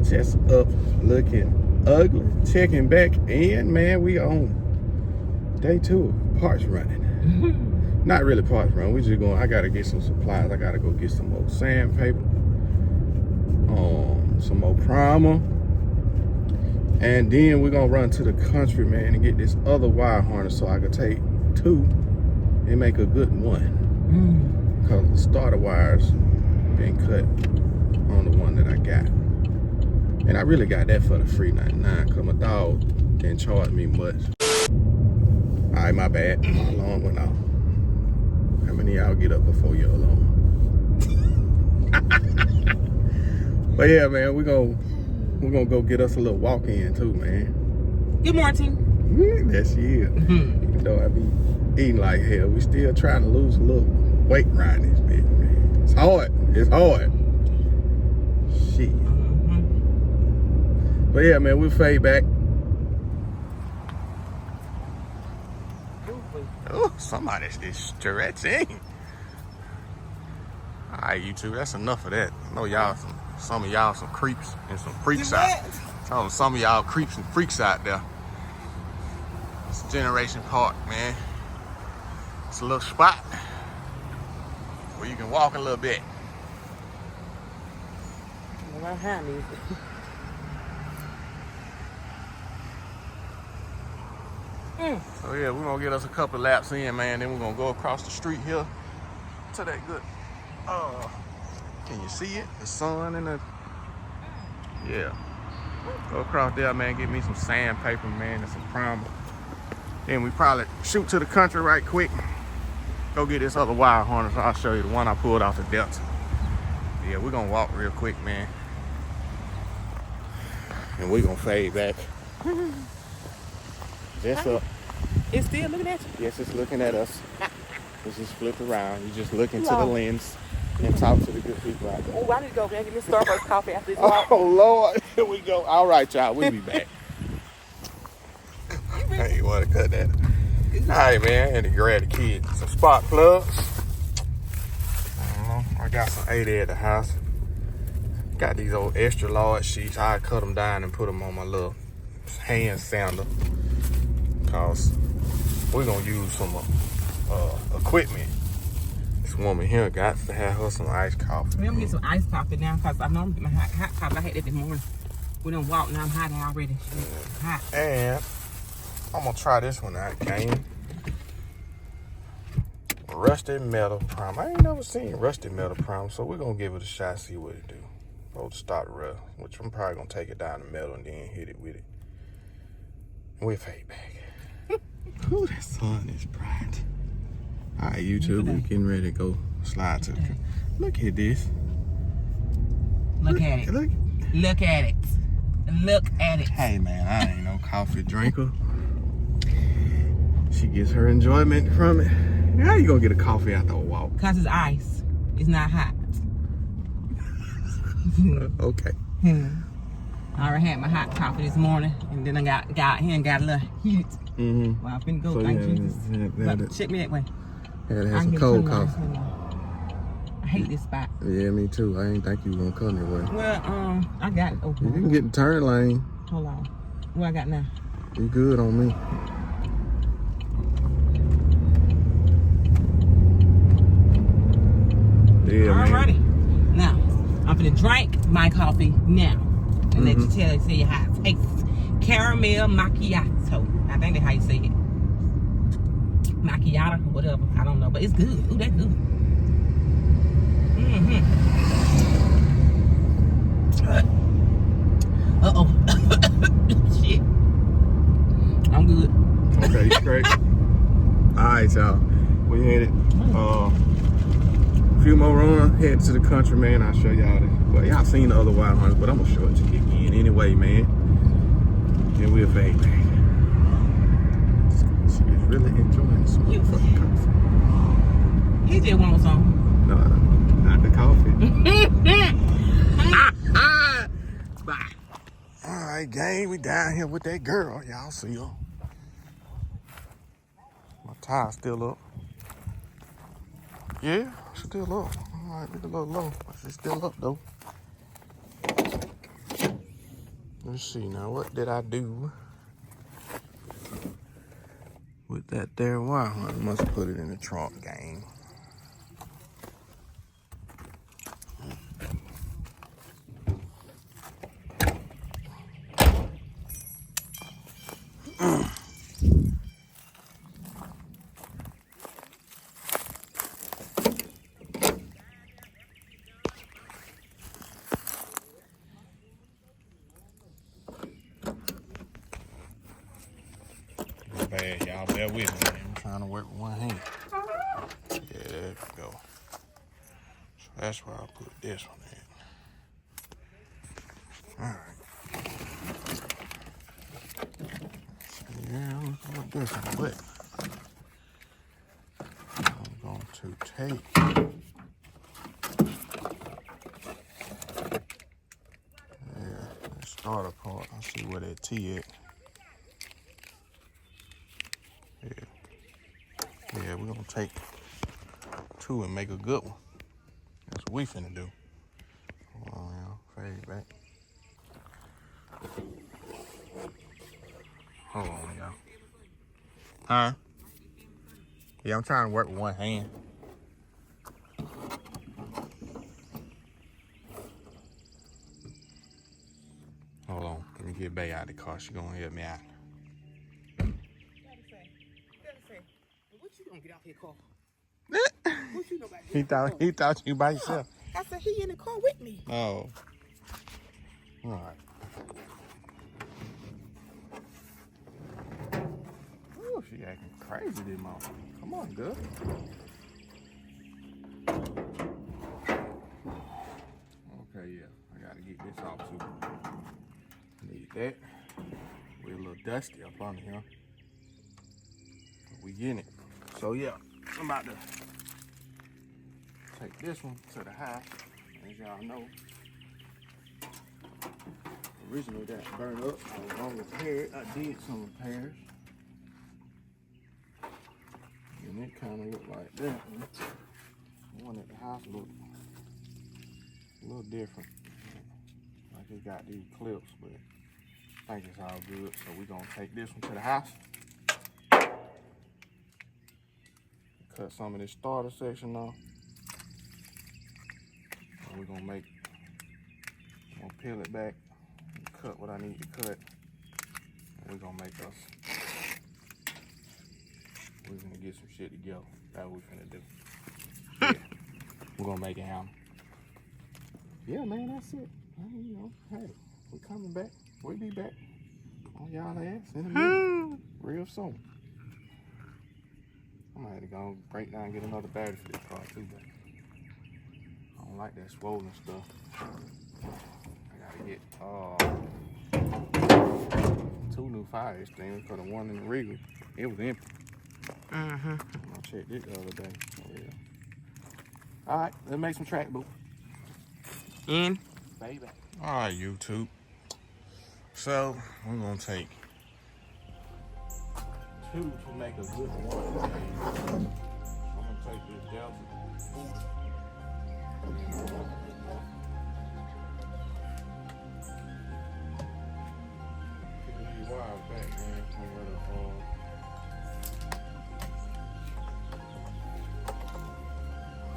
Chest up, looking ugly. Checking back in, man. We on day 2 of parts running. Not really parts running. We just going. I gotta get some supplies. I gotta go get some more sandpaper, some more primer, and then we're gonna run to the country, man, and get this other wire harness so I can take 2 and make a good one. Because the starter wires been cut on the one that I got. And I really got that for the free $99 because my dog didn't charge me much. All right, my bad. My alarm went off. How many of y'all get up before your alarm? But yeah, man, we're gonna go get us a little walk in too, man. Good morning. That she is. Even though I be eating like hell, we still trying to lose a little weight riding this bitch, man. It's hard. It's hard. Shit. But yeah, man, we'll fade back. Oh, somebody's stretching. All right, you two, that's enough of that. I know y'all, some of y'all some creeps and some freaks out. Some of y'all creeps and freaks out there. It's Generation Park, man. It's a little spot where you can walk a little bit. So yeah, we're gonna get us a couple of laps in, man. Then we're gonna go across the street here to that good. Can you see it? The sun and the yeah. Go across there, man. Get me some sandpaper, man, and some primer. Then we probably shoot to the country right quick. Go get this other wire harness. I'll show you the one I pulled off the Delta. Yeah, we're gonna walk real quick, man. And we're gonna fade back. Just up. It's still looking at you? Yes, it's looking at us. It's just flip around. You just look into the lens and talk to the good people out there. Oh, I need to go get me Starbucks coffee after this walk. Oh, Lord. Here we go. All right, y'all. We'll be back. Hey, you want to cut that? All right, man. I had to grab the kids some spark plugs. I got some 80 at the house. Got these old extra large sheets. I cut them down and put them on my little hand sander. Cause we're gonna use some equipment. This woman here got to have her some iced coffee. I'm gonna get some iced coffee now because I know I'm getting my hot coffee. I had that this morning. We done walked now. I'm hot already. Hot. And I'm gonna try this one out, gang. Rusted metal primer. I ain't never seen rusted metal primer, so we're gonna give it a shot, see what it do. Go to start rough, which I'm probably gonna take it down the middle and then hit it with it. We'll fade back. Ooh, that sun is bright. All right, YouTube, we're getting ready to go slide to the country. Look at this. Look at it. Look at it. Look at it. Hey, man, I ain't no coffee drinker. She gets her enjoyment from it. How you gonna get a coffee after a walk? Because it's ice. It's not hot. Okay. I already had my hot coffee this morning, and then I got here and got a little heat. Well, I'm finna go. Thank Jesus. Check me that way. Had to have some cold coffee. I hate this spot. Yeah, me too. I ain't think you were gonna come that way. Well, I got it open. You can get the turn lane. Hold on. What I got now? You good on me. Yeah, Alrighty. Man. Now, I'm gonna drink my coffee now. And let you tell you how it tastes. Caramel macchiato. I think that's how you say it. Macchiato, whatever. I don't know, but it's good. Ooh, that's good. Uh-oh. Shit. I'm good. Okay, great. All right, y'all. We headed a few more runs, headed to the country, man. I'll show y'all this. Well, y'all seen the other wild hunters, but I'm gonna show it to you again anyway, man. Then we'll fade back. She is really enjoying this fucking coffee. He just wants some. No, not the coffee. Bye. All right, gang, we down here with that girl. Y'all see her. My tie's still up. Yeah, still up. All right, look a little low, but she's still up though. Let's see now, what did I do with that there wire? I must put it in the trunk, gang. Bad, y'all bear with me, man. I'm trying to work with one hand. Yeah, there we go. So that's where I'll put this one in. Alright. Yeah, I'm gonna put this one, but I'm going to take the starter part. I see where that T at. Yeah, we're gonna take two and make a good one. That's what we finna do. Hold on, y'all. Fade back. Hold on, y'all. Huh? Yeah, I'm trying to work with one hand. Hold on. Let me get Bay out of the car. She gonna help me out. What you gonna get off your car? What you know about He thought you by yourself. I said he in the car with me. Oh. All right. Oh, she acting crazy, this mom. Come on, girl. Okay, yeah. I gotta get this off too. Need that. We're a little dusty up on here. But we getting it. So yeah, I'm about to take this one to the house. As y'all know, originally that burned up. I was gonna repair it. I did some repairs. And it kind of looked like that. The one at the house looked a little different. Like it got these clips, but I think it's all good. So we're gonna take this one to the house. Cut some of this starter section off. And we're gonna peel it back and cut what I need to cut. And we're gonna make us, we're gonna get some shit together. That's what we're finna do. Yeah. We're gonna make it happen. Yeah, man, that's it. You know, hey, we're coming back. We'll be back on y'all ass in a minute. Real soon. I might have to go break down and get another battery for this car too, but I don't like that swollen stuff. I gotta get 2 new fire extinguishers because the one in the Regal, it was empty. I checked it the other day. Oh, yeah. All right, let's make some track, boo. In. Baby. All right, YouTube. So we're gonna take 2 to make a good one. I'm gonna take this Delta. Get these wires back, man. I'm ready for.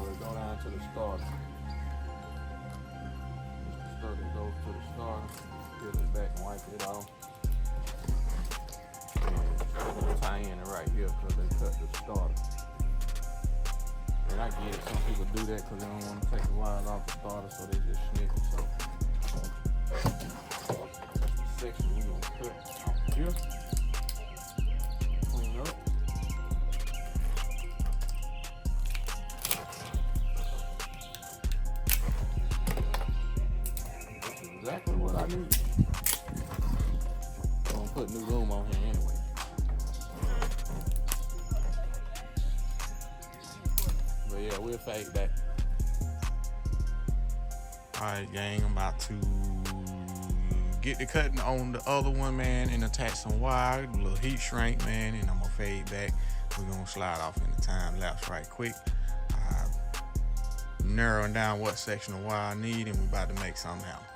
We'll go down to the starter. Stuff that goes to the starter. Peel it back and wipe it off. And tie in it right here because they cut the starter. And I get it. Some people do that because they don't want to take the wires off the starter, so they just snip it. So that's the section we're gonna cut off here. Clean up. Exactly what I need. I'm gonna put new loom on here anyway. But yeah, we'll fade back. Alright, gang, I'm about to get the cutting on the other one, man, and attach some wire, a little heat shrink, man, and I'm gonna fade back. We're gonna slide off in the time lapse right quick. Narrowing down what section of wire I need, and we're about to make something happen.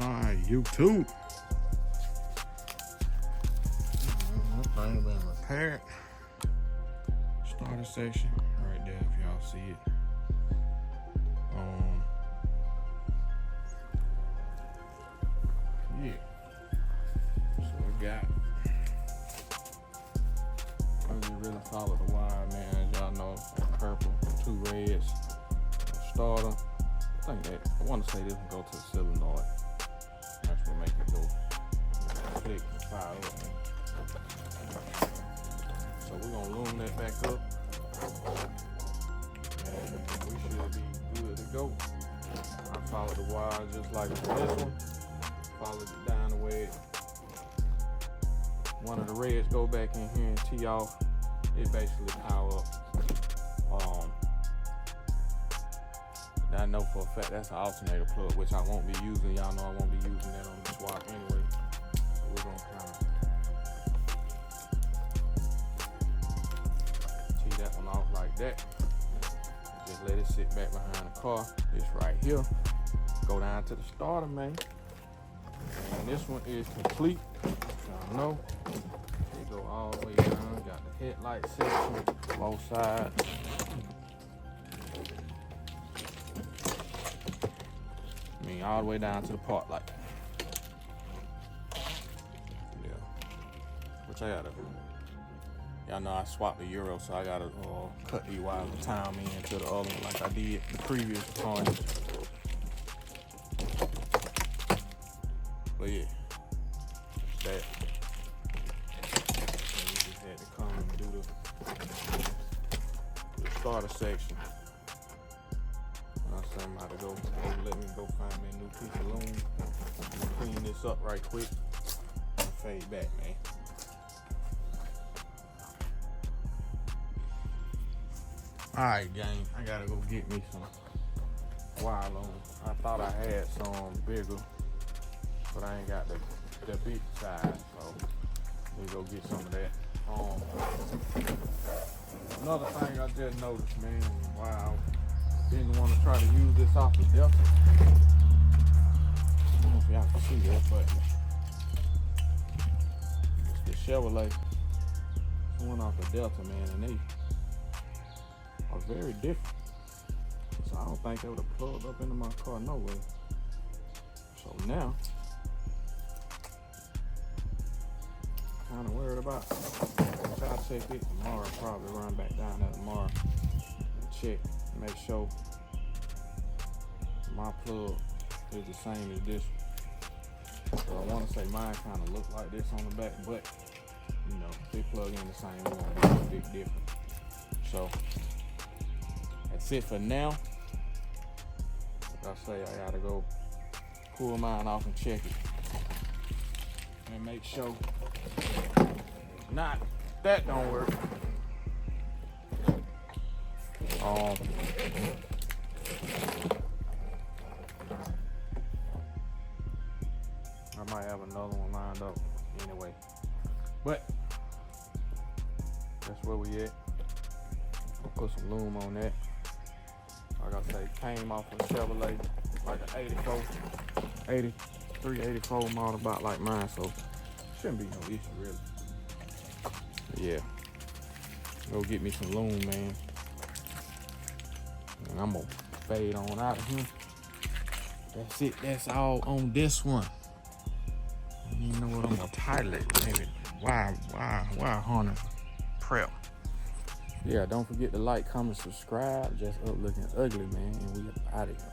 Alright, YouTube. That thing been Repaired. Starter section right there if y'all see it. Yeah. So we got. I really follow the wire, man. As y'all know, purple, 2 reds, starter. I want to say this one go to the solenoid. That's what make it go click and fire up. So we're gonna loom that back up, and we should be good to go. I followed the wire just like this one. Followed it down the way. One of the reds go back in here and tee off. It basically power up. I know for a fact that's an alternator plug, which I won't be using. Y'all know I won't be using that on the swap anyway. So we're gonna kind of tee that one off like that. Just let it sit back behind the car. This right here. Go down to the starter, man. And this one is complete. Y'all know. It go all the way down. Got the headlight section, both sides. I mean, all the way down to the park light. Yeah. Which I gotta. Y'all know I swapped the Euro, so I gotta cut these wires and tie them into the other one like I did the previous time. But yeah, that. And we just had to come and do the starter section. Somebody go let me go find me a new piece of loom. Clean this up right quick and fade back, man. Alright, gang, I gotta go get me some wire loom. I thought I had some bigger, but I ain't got the big size, so we go get some of that. Another thing I just noticed, man, wow. Didn't want to try to use this off the Delta. I don't know if y'all can see that, but it's the Chevrolet. It's one off the Delta, man, and they are very different. So I don't think they would have plugged up into my car, no way. So now, kind of worried about. I'll check it tomorrow. Probably run back down there tomorrow and check. Make sure my plug is the same as this one. So I want to say mine kind of look like this on the back, but you know, if they plug in the same, it won't be a big difference. So that's it for now. Like I say, I gotta go pull mine off and check it and make sure not that don't work. I might have another one lined up anyway, but that's where we at. I'll put some loom on that. Like I say, came off a Chevrolet, like an 83, 84 model, about like mine, so shouldn't be no issue really. But yeah, go get me some loom, man. And I'm gonna fade on out of here. That's it. That's all on this one. You know what? I'm gonna title it. Maybe why harness prep. Yeah, don't forget to like, comment, subscribe. Just up looking ugly, man. And we out of here.